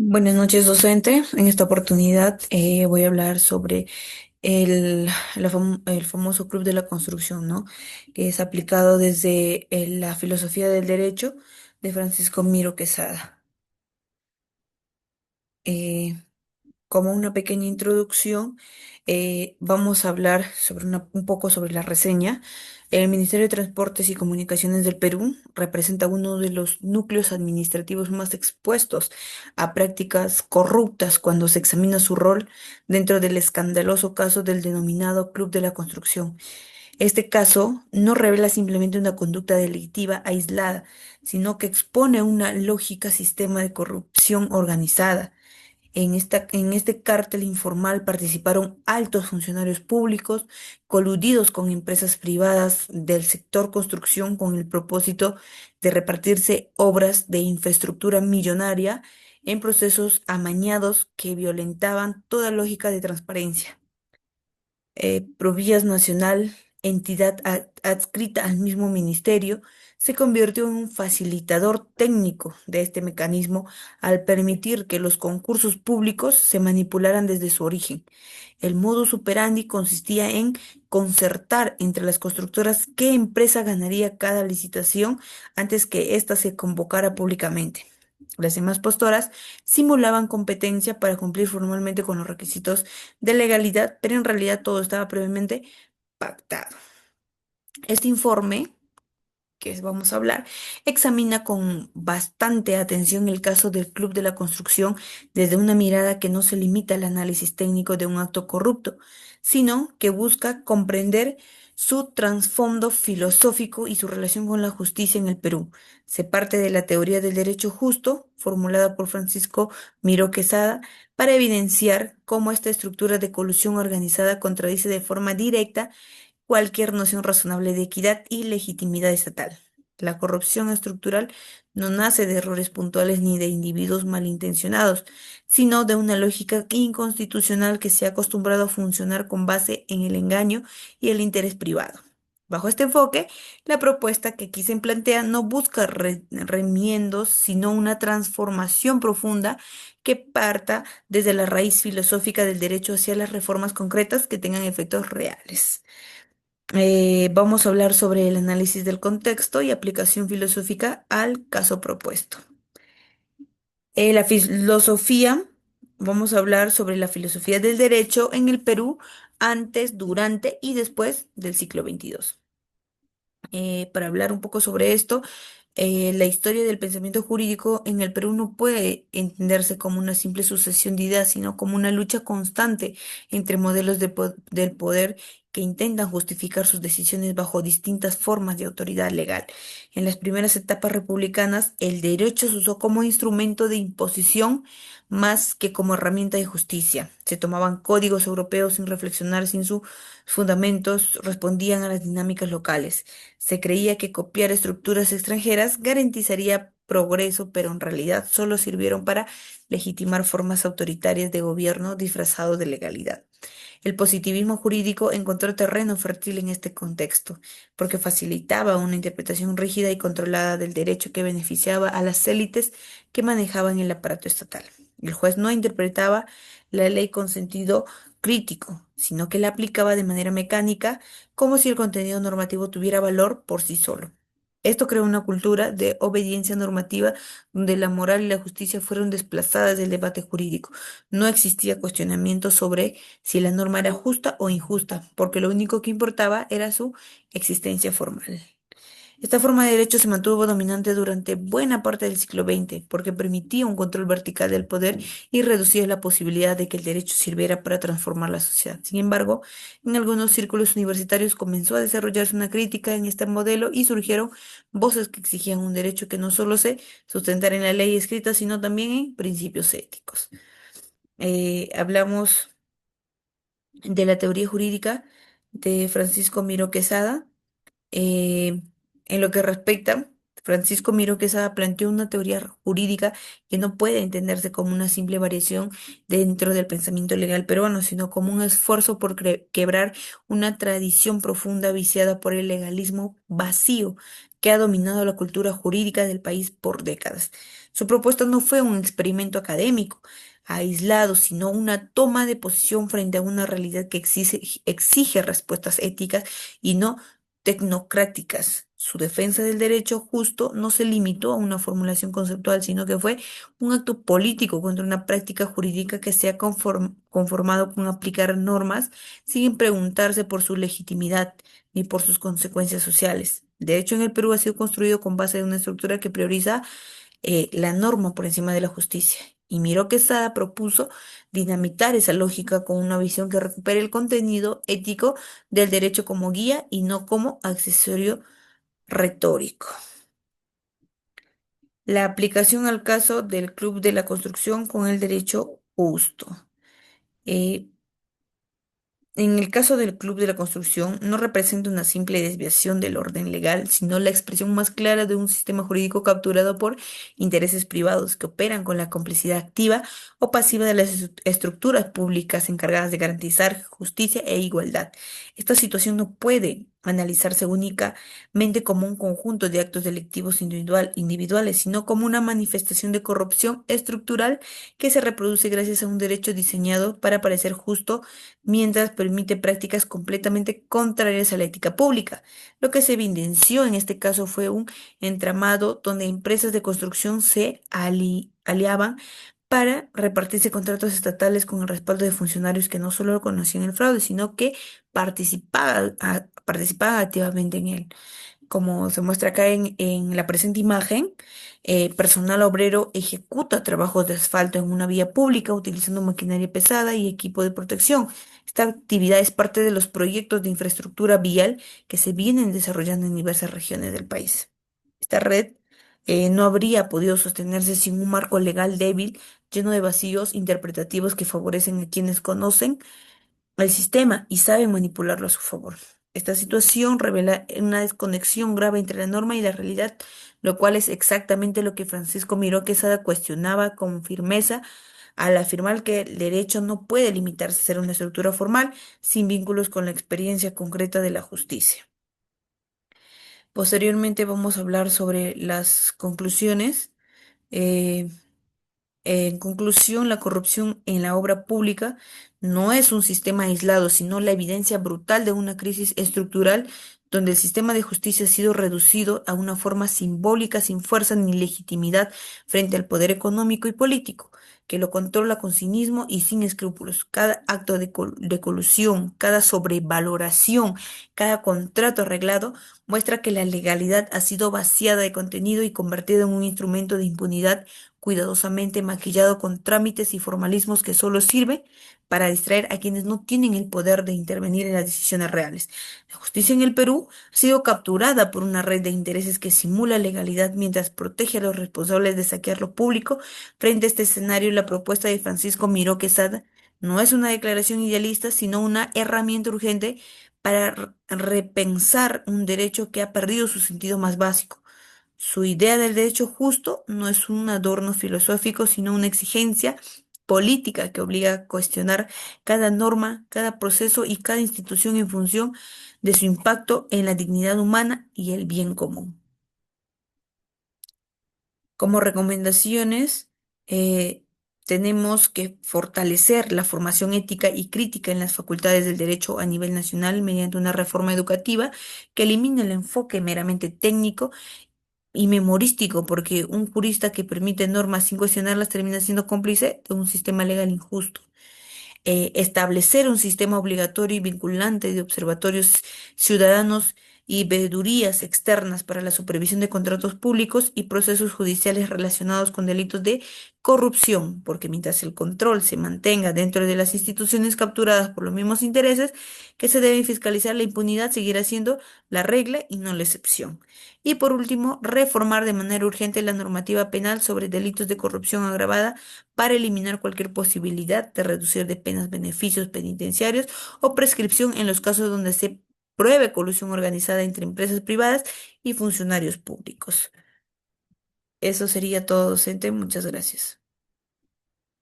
Buenas noches, docente. En esta oportunidad voy a hablar sobre el famoso Club de la Construcción, ¿no? Que es aplicado desde la filosofía del derecho de Francisco Miro Quesada. Eh, Como una pequeña introducción, vamos a hablar sobre un poco sobre la reseña. El Ministerio de Transportes y Comunicaciones del Perú representa uno de los núcleos administrativos más expuestos a prácticas corruptas cuando se examina su rol dentro del escandaloso caso del denominado Club de la Construcción. Este caso no revela simplemente una conducta delictiva aislada, sino que expone una lógica sistema de corrupción organizada. En este cártel informal participaron altos funcionarios públicos coludidos con empresas privadas del sector construcción con el propósito de repartirse obras de infraestructura millonaria en procesos amañados que violentaban toda lógica de transparencia. Provías Nacional, entidad adscrita al mismo ministerio, se convirtió en un facilitador técnico de este mecanismo al permitir que los concursos públicos se manipularan desde su origen. El modus operandi consistía en concertar entre las constructoras qué empresa ganaría cada licitación antes que ésta se convocara públicamente. Las demás posturas simulaban competencia para cumplir formalmente con los requisitos de legalidad, pero en realidad todo estaba previamente pactado. Este informe vamos a hablar, examina con bastante atención el caso del Club de la Construcción desde una mirada que no se limita al análisis técnico de un acto corrupto, sino que busca comprender su trasfondo filosófico y su relación con la justicia en el Perú. Se parte de la teoría del derecho justo, formulada por Francisco Miró Quesada, para evidenciar cómo esta estructura de colusión organizada contradice de forma directa cualquier noción razonable de equidad y legitimidad estatal. La corrupción estructural no nace de errores puntuales ni de individuos malintencionados, sino de una lógica inconstitucional que se ha acostumbrado a funcionar con base en el engaño y el interés privado. Bajo este enfoque, la propuesta que aquí se plantea no busca remiendos, sino una transformación profunda que parta desde la raíz filosófica del derecho hacia las reformas concretas que tengan efectos reales. Vamos a hablar sobre el análisis del contexto y aplicación filosófica al caso propuesto. La filosofía, vamos a hablar sobre la filosofía del derecho en el Perú antes, durante y después del siglo XXII. Para hablar un poco sobre esto, la historia del pensamiento jurídico en el Perú no puede entenderse como una simple sucesión de ideas, sino como una lucha constante entre modelos del poder que intentan justificar sus decisiones bajo distintas formas de autoridad legal. En las primeras etapas republicanas, el derecho se usó como instrumento de imposición más que como herramienta de justicia. Se tomaban códigos europeos sin reflexionar, sin sus fundamentos, respondían a las dinámicas locales. Se creía que copiar estructuras extranjeras garantizaría progreso, pero en realidad solo sirvieron para legitimar formas autoritarias de gobierno disfrazados de legalidad. El positivismo jurídico encontró terreno fértil en este contexto, porque facilitaba una interpretación rígida y controlada del derecho que beneficiaba a las élites que manejaban el aparato estatal. El juez no interpretaba la ley con sentido crítico, sino que la aplicaba de manera mecánica, como si el contenido normativo tuviera valor por sí solo. Esto creó una cultura de obediencia normativa donde la moral y la justicia fueron desplazadas del debate jurídico. No existía cuestionamiento sobre si la norma era justa o injusta, porque lo único que importaba era su existencia formal. Esta forma de derecho se mantuvo dominante durante buena parte del siglo XX porque permitía un control vertical del poder y reducía la posibilidad de que el derecho sirviera para transformar la sociedad. Sin embargo, en algunos círculos universitarios comenzó a desarrollarse una crítica en este modelo y surgieron voces que exigían un derecho que no solo se sustentara en la ley escrita, sino también en principios éticos. Hablamos de la teoría jurídica de Francisco Miro Quesada. Eh, en lo que respecta, Francisco Miró Quesada planteó una teoría jurídica que no puede entenderse como una simple variación dentro del pensamiento legal peruano, sino como un esfuerzo por quebrar una tradición profunda viciada por el legalismo vacío que ha dominado la cultura jurídica del país por décadas. Su propuesta no fue un experimento académico aislado, sino una toma de posición frente a una realidad que exige respuestas éticas y no tecnocráticas. Su defensa del derecho justo no se limitó a una formulación conceptual, sino que fue un acto político contra una práctica jurídica que se ha conformado con aplicar normas sin preguntarse por su legitimidad ni por sus consecuencias sociales. De hecho, en el Perú ha sido construido con base en una estructura que prioriza la norma por encima de la justicia. Y Miró Quesada propuso dinamitar esa lógica con una visión que recupere el contenido ético del derecho como guía y no como accesorio retórico. La aplicación al caso del Club de la Construcción con el derecho justo. Eh, En el caso del Club de la Construcción, no representa una simple desviación del orden legal, sino la expresión más clara de un sistema jurídico capturado por intereses privados que operan con la complicidad activa o pasiva de las estructuras públicas encargadas de garantizar justicia e igualdad. Esta situación no puede analizarse únicamente como un conjunto de actos delictivos individuales, sino como una manifestación de corrupción estructural que se reproduce gracias a un derecho diseñado para parecer justo mientras permite prácticas completamente contrarias a la ética pública. Lo que se evidenció en este caso fue un entramado donde empresas de construcción se aliaban para repartirse contratos estatales con el respaldo de funcionarios que no solo conocían el fraude, sino que participaban activamente en él. Como se muestra acá en la presente imagen, personal obrero ejecuta trabajos de asfalto en una vía pública utilizando maquinaria pesada y equipo de protección. Esta actividad es parte de los proyectos de infraestructura vial que se vienen desarrollando en diversas regiones del país. Esta red no habría podido sostenerse sin un marco legal débil, lleno de vacíos interpretativos que favorecen a quienes conocen el sistema y sabe manipularlo a su favor. Esta situación revela una desconexión grave entre la norma y la realidad, lo cual es exactamente lo que Francisco Miró Quesada cuestionaba con firmeza al afirmar que el derecho no puede limitarse a ser una estructura formal sin vínculos con la experiencia concreta de la justicia. Posteriormente vamos a hablar sobre las conclusiones. Eh, en conclusión, la corrupción en la obra pública no es un sistema aislado, sino la evidencia brutal de una crisis estructural donde el sistema de justicia ha sido reducido a una forma simbólica sin fuerza ni legitimidad frente al poder económico y político, que lo controla con cinismo y sin escrúpulos. Cada acto de colusión, cada sobrevaloración, cada contrato arreglado muestra que la legalidad ha sido vaciada de contenido y convertida en un instrumento de impunidad cuidadosamente maquillado con trámites y formalismos que solo sirve para distraer a quienes no tienen el poder de intervenir en las decisiones reales. La justicia en el Perú ha sido capturada por una red de intereses que simula legalidad mientras protege a los responsables de saquear lo público. Frente a este escenario, la propuesta de Francisco Miró Quesada no es una declaración idealista, sino una herramienta urgente para repensar un derecho que ha perdido su sentido más básico. Su idea del derecho justo no es un adorno filosófico, sino una exigencia política que obliga a cuestionar cada norma, cada proceso y cada institución en función de su impacto en la dignidad humana y el bien común. Como recomendaciones, eh, tenemos que fortalecer la formación ética y crítica en las facultades del derecho a nivel nacional mediante una reforma educativa que elimine el enfoque meramente técnico y memorístico, porque un jurista que permite normas sin cuestionarlas termina siendo cómplice de un sistema legal injusto. Establecer un sistema obligatorio y vinculante de observatorios ciudadanos y veedurías externas para la supervisión de contratos públicos y procesos judiciales relacionados con delitos de corrupción, porque mientras el control se mantenga dentro de las instituciones capturadas por los mismos intereses que se deben fiscalizar, la impunidad seguirá siendo la regla y no la excepción. Y por último, reformar de manera urgente la normativa penal sobre delitos de corrupción agravada para eliminar cualquier posibilidad de reducir de penas beneficios penitenciarios o prescripción en los casos donde se pruebe colusión organizada entre empresas privadas y funcionarios públicos. Eso sería todo, docente. Muchas gracias.